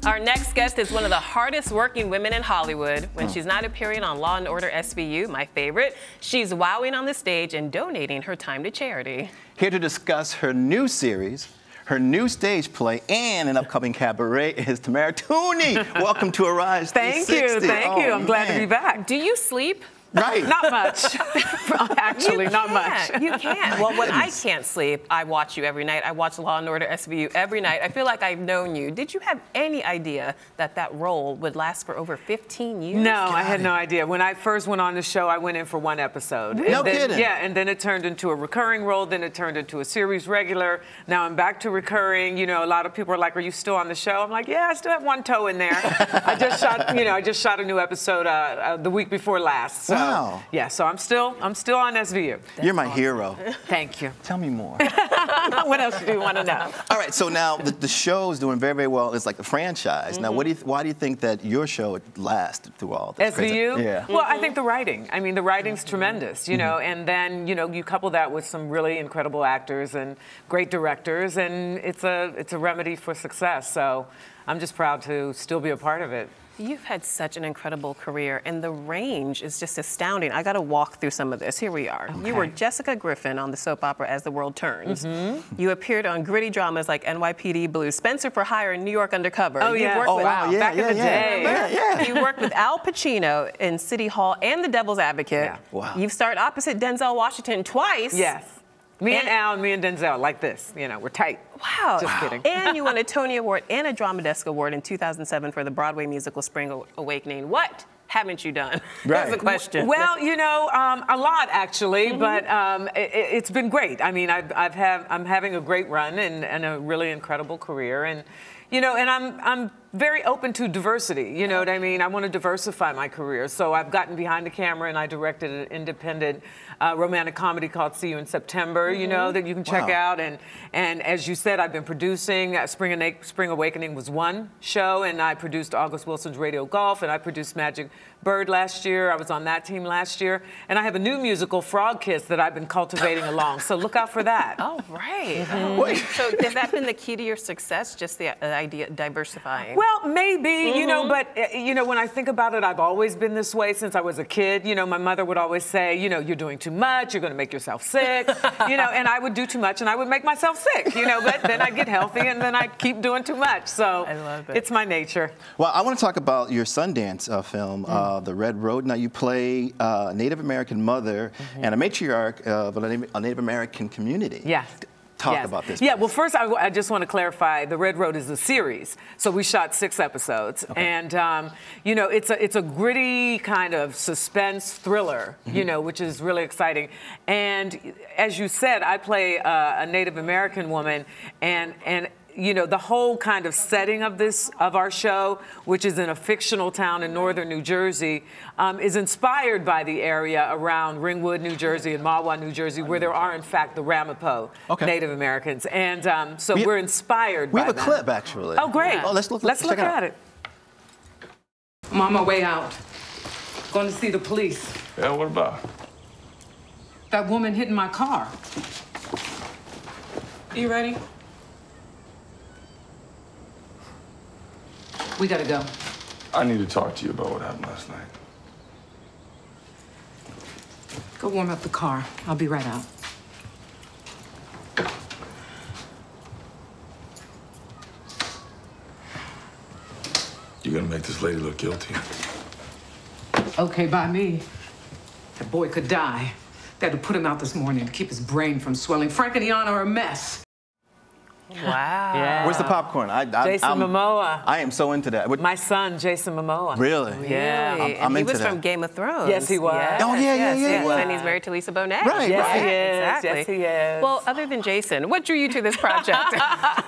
Our next guest is one of the hardest working women in Hollywood. When she's not appearing on Law & Order SVU, my favorite, she's wowing on the stage and donating her time to charity. Here to discuss her new series, her new stage play, and an upcoming cabaret is Tamara Tunie. Welcome to Arise 360. Thank you. I'm glad to be back. Do you sleep? Right. Not much. Actually, not much. You can't. Well, when I can't sleep, I watch you every night. I watch Law & Order SVU every night. I feel like I've known you. Did you have any idea that that role would last for over 15 years? No, I had no idea. When I first went on the show, I went in for one episode. No kidding. Yeah, and then it turned into a recurring role. Then it turned into a series regular. Now I'm back to recurring. You know, a lot of people are like, "Are you still on the show?" I'm like, "Yeah, I still have one toe in there." I just shot a new episode the week before last. So, wow. Yeah, so I'm still on SVU. You're my hero. Thank you. Tell me more. What else do you want to know? All right, so now the show is doing very, very well. It's like a franchise. Now, why do you think that your show would last through all this? SVU? Yeah. Well, I think the writing. I mean, the writing's tremendous, you know, and then, you know, you couple that with some really incredible actors and great directors, and it's a remedy for success. So I'm just proud to still be a part of it. You've had such an incredible career, and the range is just astounding. I got to walk through some of this. Here we are. Okay. You were Jessica Griffin on the soap opera As the World Turns. You appeared on gritty dramas like NYPD Blue, Spencer for Hire, and New York Undercover. Oh, yeah. Worked with, wow. Yeah, back in the day. Yeah. You worked with Al Pacino in City Hall and The Devil's Advocate. Yeah. Wow. You've starred opposite Denzel Washington twice. Yes. Me and Al and me and Denzel, like this. You know, we're tight. Wow. Just kidding. And you won a Tony Award and a Drama Desk Award in 2007 for the Broadway musical Spring Awakening. What haven't you done? That's the question. Well, you know, a lot actually, but it's been great. I mean, I'm having a great run and a really incredible career, and you know, and I'm very open to diversity. You know what I mean? I want to diversify my career, so I've gotten behind the camera and I directed an independent romantic comedy called See You in September. You know, that you can check out, and as you said, I've been producing. Spring Awakening was one show, and I produced August Wilson's Radio Golf, and I produced Magic Bird last year. I was on that team last year, and I have a new musical, Frog Kiss, that I've been cultivating along. So look out for that. Oh, right. So has that been the key to your success, just the idea of diversifying? Well, maybe, you know, but, you know, when I think about it, I've always been this way since I was a kid. You know, my mother would always say, you know, you're doing too much, you're going to make yourself sick, you know, and I would do too much and I would make myself sick, you know, but then I'd get healthy and then I'd keep doing too much. So I love it. It's my nature. Well, I want to talk about your Sundance film, The Red Road. Now, you play a Native American mother and a matriarch of a Native American community. Yeah. Talk about this. Yeah, well, first, I just want to clarify, The Red Road is a series. So we shot 6 episodes. Okay. And, you know, it's a gritty kind of suspense thriller, you know, which is really exciting. And as you said, I play a Native American woman, and you know, the whole kind of setting of our show, which is in a fictional town in northern New Jersey, is inspired by the area around Ringwood, New Jersey, and Mahwah, New Jersey, where there are, in fact, the Ramapo Native Americans. And so we're inspired by that. We have a clip, actually. Oh, great. Oh, let's look at it. I'm on my way out. Going to see the police. Yeah, what about? That woman hit my car. You ready? We gotta go. I need to talk to you about what happened last night. Go warm up the car. I'll be right out. You're gonna make this lady look guilty. Okay, by me. That boy could die. They had to put him out this morning to keep his brain from swelling. Frank and Iana are a mess. Wow. Yeah. Where's the popcorn? Jason Momoa. I am so into that. My son, Jason Momoa. Really? Yeah. I'm he into was that. from Game of Thrones. Yes, he was. Yes, Oh, yeah. And he's married to Lisa Bonet. Right, Yes, right. he is. Exactly. Yes, he is. Well, other than Jason, what drew you to this project?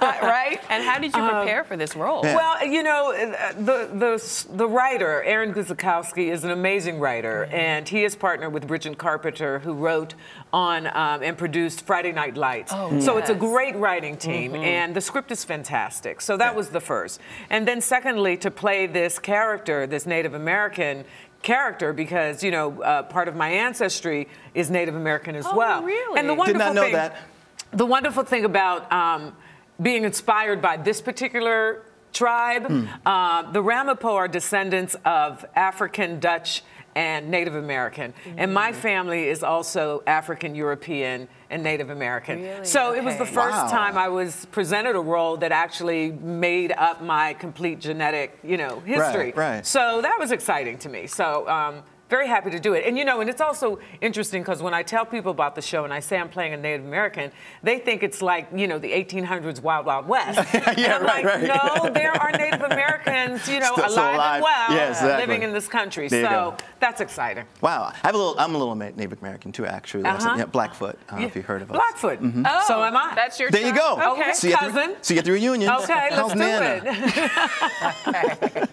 Right? And how did you prepare for this role? Yeah. Well, you know, the writer, Aaron Guzikowski, is an amazing writer, and he is partnered with Bridget Carpenter, who wrote on and produced Friday Night Lights. Oh, so it's a great writing team, and the script is fantastic. So that was the first. And then secondly, to play this character, this Native American character, because, you know, part of my ancestry is Native American as well. Really? And the wonderful Did not know that. The wonderful thing about being inspired by this particular tribe. The Ramapo are descendants of African, Dutch, and Native American. And my family is also African, European, and Native American. Really? So it was the first Wow. time I was presented a role that actually made up my complete genetic, history. Right. So that was exciting to me. So very happy to do it. And and it's also interesting because when I tell people about the show and I say I'm playing a Native American, they think it's like, the 1800s Wild Wild West. Yeah, I'm right, like, right. no, there are Native Americans, Still alive and well, Yeah, exactly. living in this country. There you So go. that's exciting. Wow, I'm a little Native American too, actually. Yeah, Blackfoot. If you heard of us. Blackfoot. Oh, So am I. That's your There you tribe? go. Okay, So you get cousin. so you get the reunion. Okay, let's How's do Nana? it.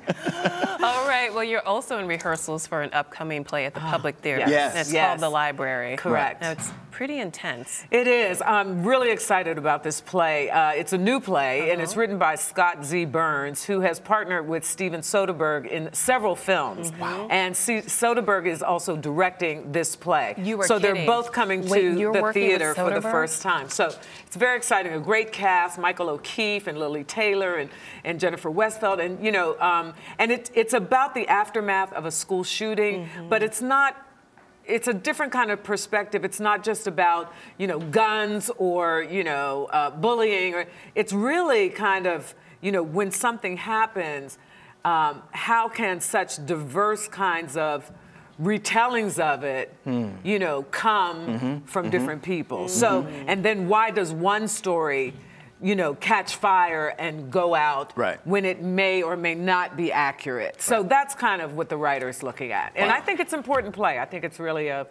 All right. Well, you're also in rehearsals for an upcoming play at the Public Theater. Yes. And it's Yes. called The Library. Correct. Now, it's pretty intense. It is. I'm really excited about this play. It's a new play, and it's written by Scott Z. Burns, who has partnered with Steven Soderbergh in several films. Wow. And Soderbergh is also directing this play. You were So kidding. they're both coming Wait, to you're the working with theater for the Soderbergh? first time. So it's very exciting. A great cast: Michael O'Keefe and Lily Taylor and Jennifer Westfeldt. And and it's about the aftermath of a school shooting, but it's not. It's a different kind of perspective. It's not just about, guns or, bullying. It's really kind of, when something happens, how can such diverse kinds of retellings of it, come from different people? So, and then why does one story, catch fire and go out when it may or may not be accurate? So that's kind of what the writer's looking at. And I think it's an important play. I think it's really a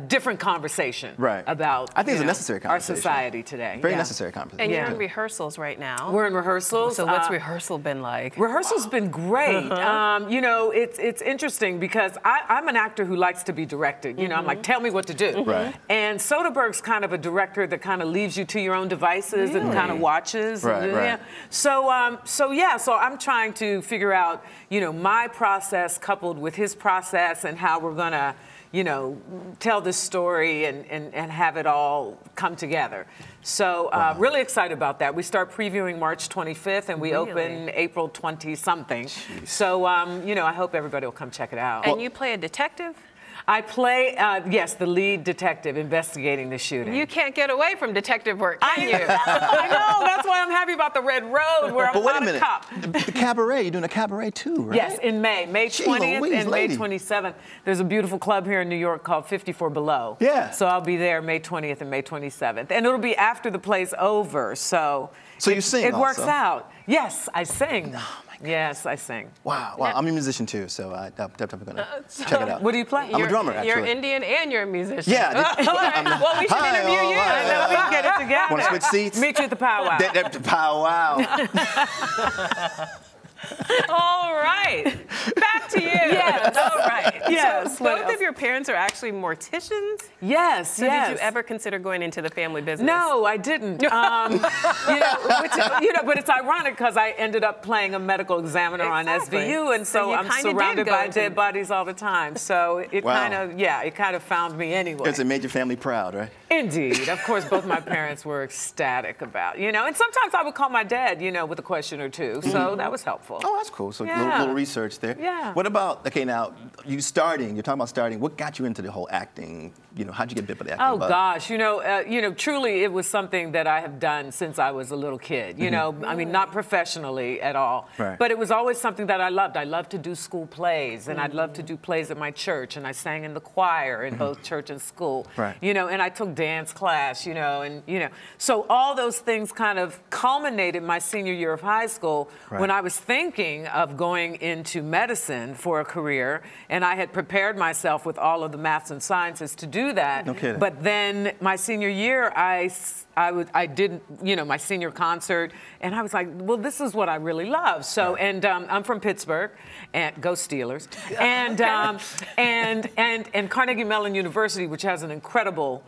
different conversation about I think it's a necessary our conversation. society today. Very necessary conversation. And you're in rehearsals right now. We're in rehearsals. So what's rehearsal been like? Rehearsal's been great. It's interesting because I'm an actor who likes to be directed. I'm like, tell me what to do. Right. And Soderbergh's kind of a director that kind of leaves you to your own devices and kind of watches. Right. So I'm trying to figure out, my process coupled with his process and how we're gonna, tell this story and have it all come together. So really excited about that. We start previewing March 25th and we open April 20-something. So, I hope everybody will come check it out. And you play a detective? I play, yes, the lead detective investigating the shooting. You can't get away from detective work, can you? I know. That's why I'm happy about the Red Road, where I'm But wait a not minute. cop. The cabaret, you're doing a cabaret too, right? Yes, in May 20th Louise, and lady. May 27th. There's a beautiful club here in New York called 54 Below. Yeah. So I'll be there May 20th and May 27th. And it'll be after the play's over, so you sing it works also? out. Yes, I sing. Oh, my God. Yes, I sing. Wow. I'm a musician too, so I'm definitely gonna check it out. What do you play? I'm a drummer, actually. You're Indian and you're a musician. Yeah. Well, we should Hi, interview you. all right. I know, we can get it together. Want to switch seats? Meet you at the powwow. Powwow. All right. Back to you. Yes. All right. Yes. So What both else? of your parents are actually morticians? Yes, So yes. did you ever consider going into the family business? No, I didn't. But it's ironic because I ended up playing a medical examiner on Exactly. SVU, and So so you I'm kinda did surrounded go by into- dead bodies all the time. So it Wow. kind of found me anyway. Because it made your family proud, right? Indeed. Of course, both my parents were ecstatic about, and sometimes I would call my dad, with a question or two. So that was helpful. Oh, that's cool. So Yeah. little research there. Yeah. What about, okay, now, you're talking about starting. What got you into the whole acting? How'd you get bit by the acting Oh bug? gosh, truly it was something that I have done since I was a little kid. I mean, not professionally at all, Right. but it was always something that I loved. I loved to do school plays, and I'd love to do plays at my church, and I sang in the choir in both church and school. Right. And I took dance class, so all those things kind of culminated my senior year of high school when I was thinking of going into medicine for a career, and I had prepared myself with all of the maths and sciences to do that. No kidding. But then my senior year, I did, my senior concert, and I was like, well, this is what I really love. So, and I'm from Pittsburgh, and go Steelers, and Carnegie Mellon University, which has an incredible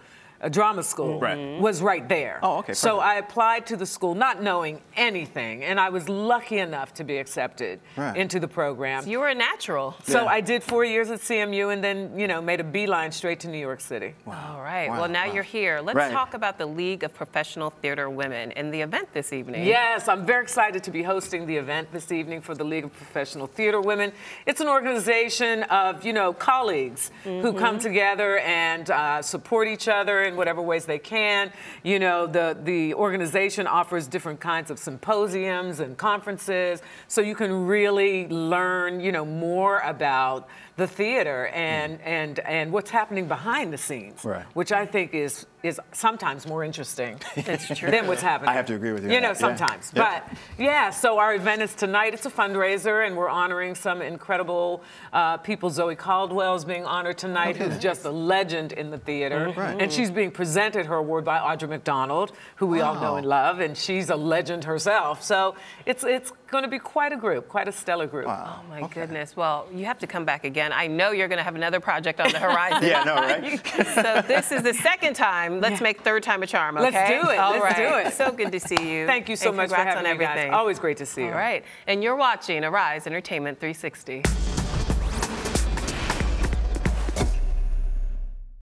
drama school was right there. Oh, okay. So perfect. I applied to the school not knowing anything, and I was lucky enough to be accepted into the program. So you were a natural. So I did 4 years at CMU and then, you know, made a beeline straight to New York City. Wow. All right. Wow. Well, now Wow. you're here. Let's talk about the League of Professional Theater Women and the event this evening. Yes, I'm very excited to be hosting the event this evening for the League of Professional Theater Women. It's an organization of, you know, colleagues who come together and support each other in whatever ways they can. You know, the organization offers different kinds of symposiums and conferences, so you can really learn, you know, more about the theater and what's happening behind the scenes, which I think is sometimes more interesting than what's happening. I have to agree with you. You know, sometimes. But yeah, so our event is tonight. It's a fundraiser, and we're honoring some incredible people. Zoe Caldwell is being honored tonight, who's just a legend in the theater. And she's being presented her award by Audra McDonald, who we all know and love, and she's a legend herself. So it's going to be quite a group, quite a stellar group. Oh my goodness. Well, you have to come back again. I know you're going to have another project on the horizon. Yeah, I know, right? So this is the second time. Let's make third time a charm, okay? Let's do it. Let's do it. So good to see you. Thank you so much for having me, guys. Always great to see you. All right. And you're watching Arise Entertainment 360.